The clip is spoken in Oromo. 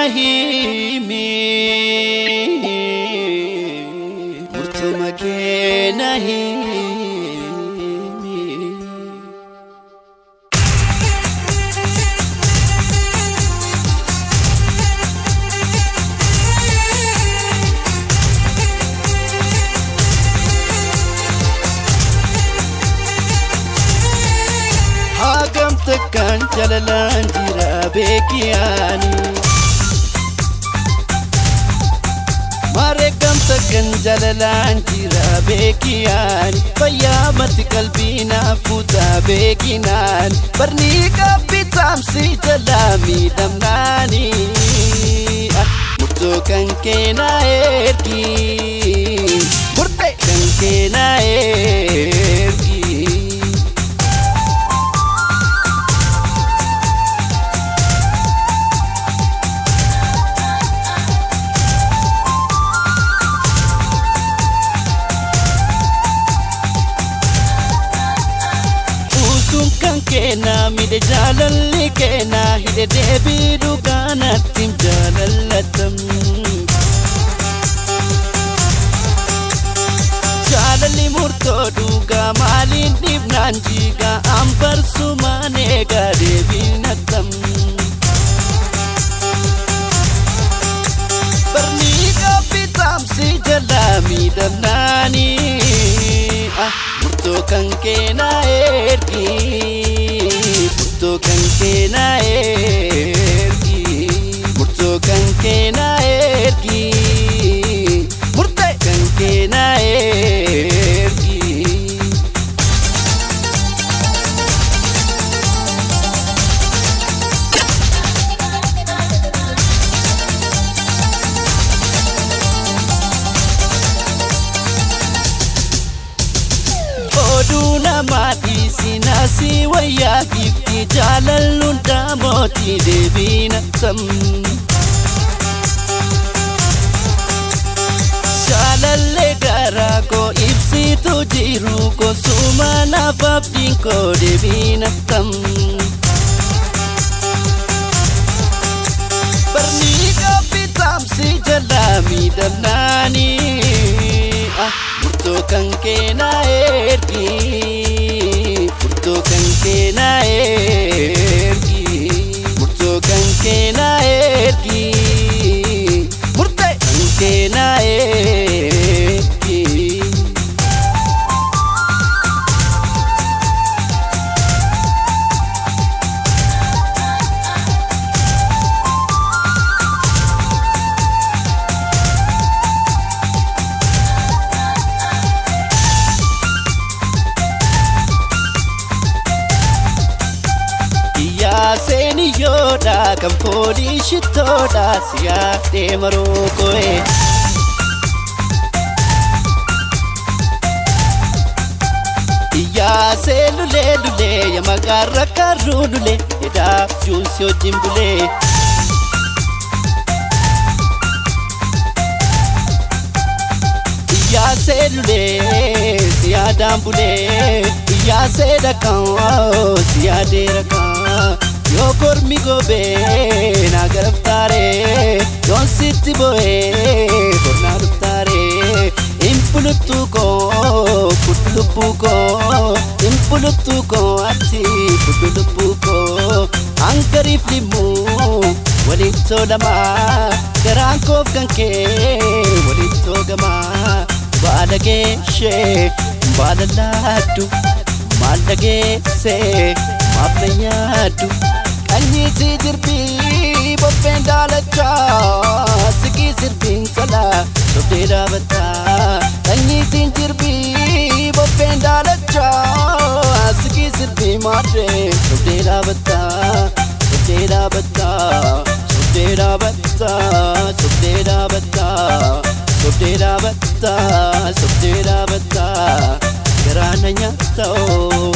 نهيمي مرتمك نهيمي كان جلالان جرا بكياني ماركم تكن جلالان جرا بكياني فيامت قلبينا فوتا بكينان برنيكا بتامسي جلامي دمناني مرتو كان كينا إركي مرتو كان كينا إركي كنا ميد جالل كنا هيد دبي دوغانا تيم جاللتم جالل مرتو دوغا مالين نبنان جيغا امبر سمانه غا دبي نتم برنيغا بتامسي جلامي دمناني مرتو كان كنا إركي Murto kan kena ergi Murto kan kena ergi Murto kan kena ergi Oduna mati sinasi waya gifti jalalun damoti devina tam jalalle gara ko ipsi tu jiru ko sumana babdin ko devina tam barniga pitam si jalami damnani Murto kan kena ergi Murto kan kena ergi Murto kan kena ergi Murto kan kena ergi Seni yoda kam poli shitoda siya de marokoe Ya selule lule ya magarra karulule eda junsio jimbule Ya selule siya dambule Ya sedakan siya derakan Yo kormi gobe na garaftare Don sitti boe torna luftare Impulutu ko futlupu ko Impulutu ko ati futlupu ko Ankari flimu walito lama Garankof kanke walito gama Balage she balaladu Malage se maplayadu Kaniti jirbi bofendalacha Sigi zirbin sala sobdera bata Kaniti jirbi bofendalacha Sigi zirbi madre sobdera bata Sobdera bata Sobdera bata Sobdera bata Sobdera bata Sobdera bata Garana nyatao